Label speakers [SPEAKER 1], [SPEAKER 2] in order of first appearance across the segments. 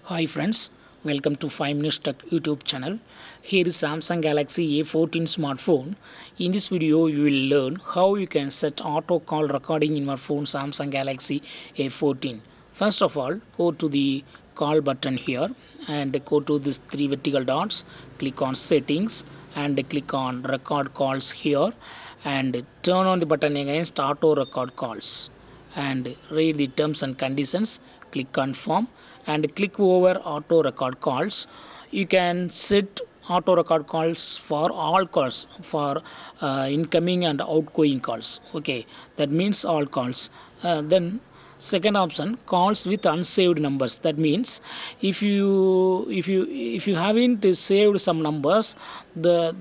[SPEAKER 1] Hi friends, welcome to 5 Minutes Tech YouTube channel. Here is Samsung Galaxy A14 smartphone. In this video, you will learn how you can set auto call recording in your phone Samsung Galaxy A14. First of all, go to the call button here and go to these three vertical dots. Click on settings and click on record calls here and turn on the button against auto record calls and read the terms and conditions. Click confirm and click over auto record calls. You can set auto record calls for all calls, for incoming and outgoing calls. Okay, that means all calls. Then second option, calls with unsaved numbers. That means if you haven't saved some numbers, the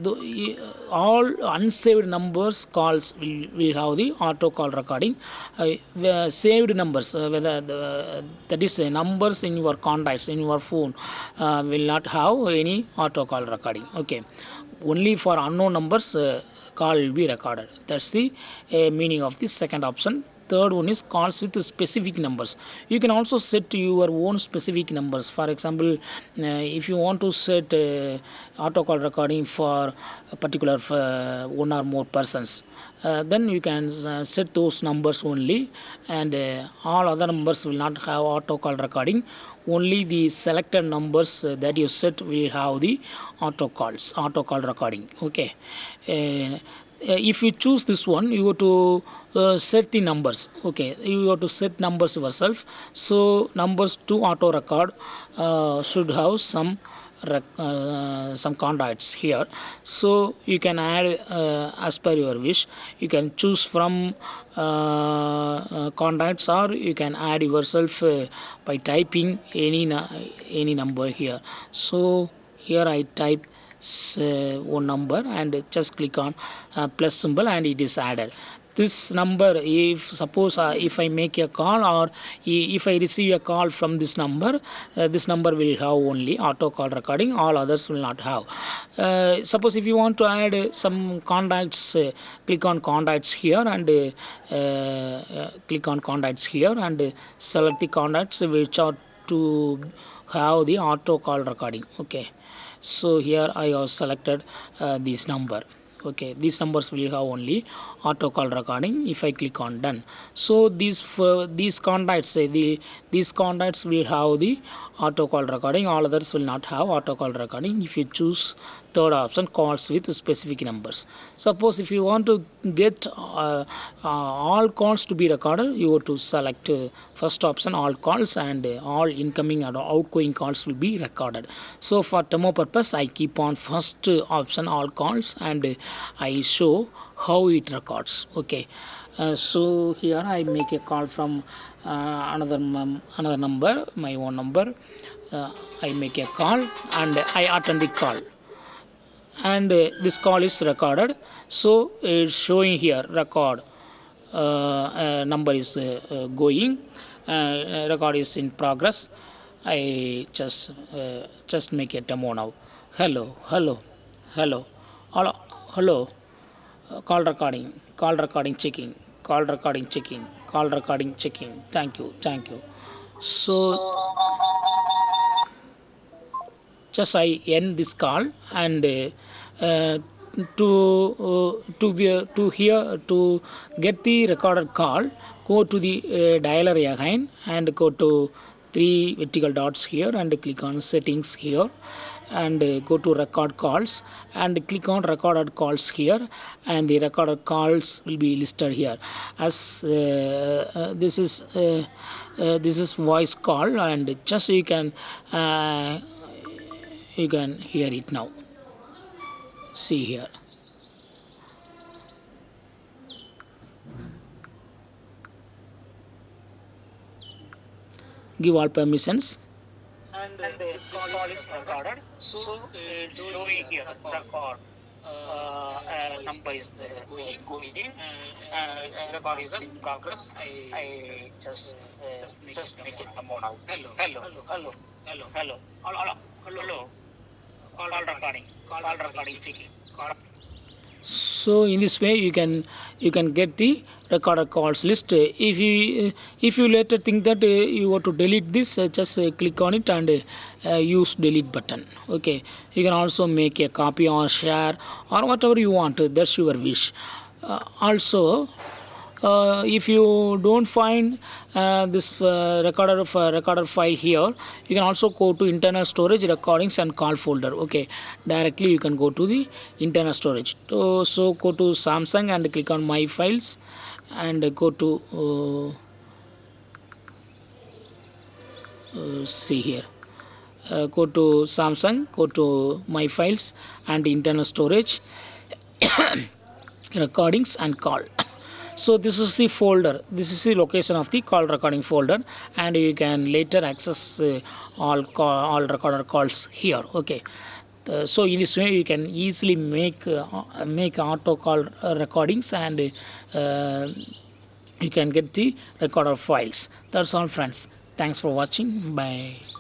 [SPEAKER 1] all unsaved numbers calls will have the auto call recording. Saved numbers, whether that is numbers in your contacts in your phone, will not have any auto call recording. Okay, only for unknown numbers call will be recorded. That's the meaning of the second option. Third one is calls with specific numbers. You can also set your own specific numbers. For example, if you want to set auto call recording for a particular one or more persons, then you can set those numbers only, and all other numbers will not have auto call recording. Only the selected numbers that you set will have the auto call recording. Okay. If you choose this one, you have to set the numbers. Okay, you have to set numbers yourself. So numbers to auto record should have some contacts here. So you can add as per your wish. You can choose from contacts, or you can add yourself by typing any number here. So here I type one number and just click on plus symbol and it is added. This number, if suppose if I make a call, or if I receive a call from this number will have only auto call recording, all others will not have. Suppose if you want to add some contacts, click on contacts here and click on contacts here and select the contacts which are to have the auto call recording. Okay, so here I have selected this number. Okay, these numbers will have only auto call recording. If I click on done, so these contacts, these contacts will have the auto call recording, all others will not have auto call recording. If you choose third option, calls with specific numbers. Suppose if you want to get all calls to be recorded, you have to select first option, all calls, and all incoming and outgoing calls will be recorded. So for demo purpose, I keep on first option, all calls, and I show how it records. Okay, so here I make a call from another number, my own number. I make a call and I attend the call, and this call is recorded. So it's showing here record, number is going, record is in progress. I just make a demo now. Hello, hello, hello, hello, hello. Call recording checking, call recording checking, call recording checking. Thank you, thank you. So just I end this call, and to hear, to get the recorded call, go to the dialer again and go to three vertical dots here and click on settings here and go to record calls and click on recorded calls here, and the recorded calls will be listed here as this is voice call, and just you can hear it now. See here. Give all permissions.
[SPEAKER 2] And this call is recorded. So it's showing here record. Number is going in. Record is in progress. I just make it come on out. Hello, hello, hello, hello, hello, hello, hello, hello. Call recording checking. Call.
[SPEAKER 1] So in this way you can get the recorded calls list. If you later think that you want to delete this, just click on it and use delete button. Okay, you can also make a copy or share or whatever you want. That's your wish. Also, if you don't find this recorder file here, you can also go to internal storage, recordings and call folder. Okay, directly you can go to the internal storage. So go to Samsung and click on my files and go to see here, go to Samsung, go to my files and internal storage, recordings and call. So this is the folder, this is the location of the call recording folder, and you can later access all recorder calls here. Okay, so in this way you can easily make auto call recordings, and you can get the recorder files. That's all friends, thanks for watching, bye.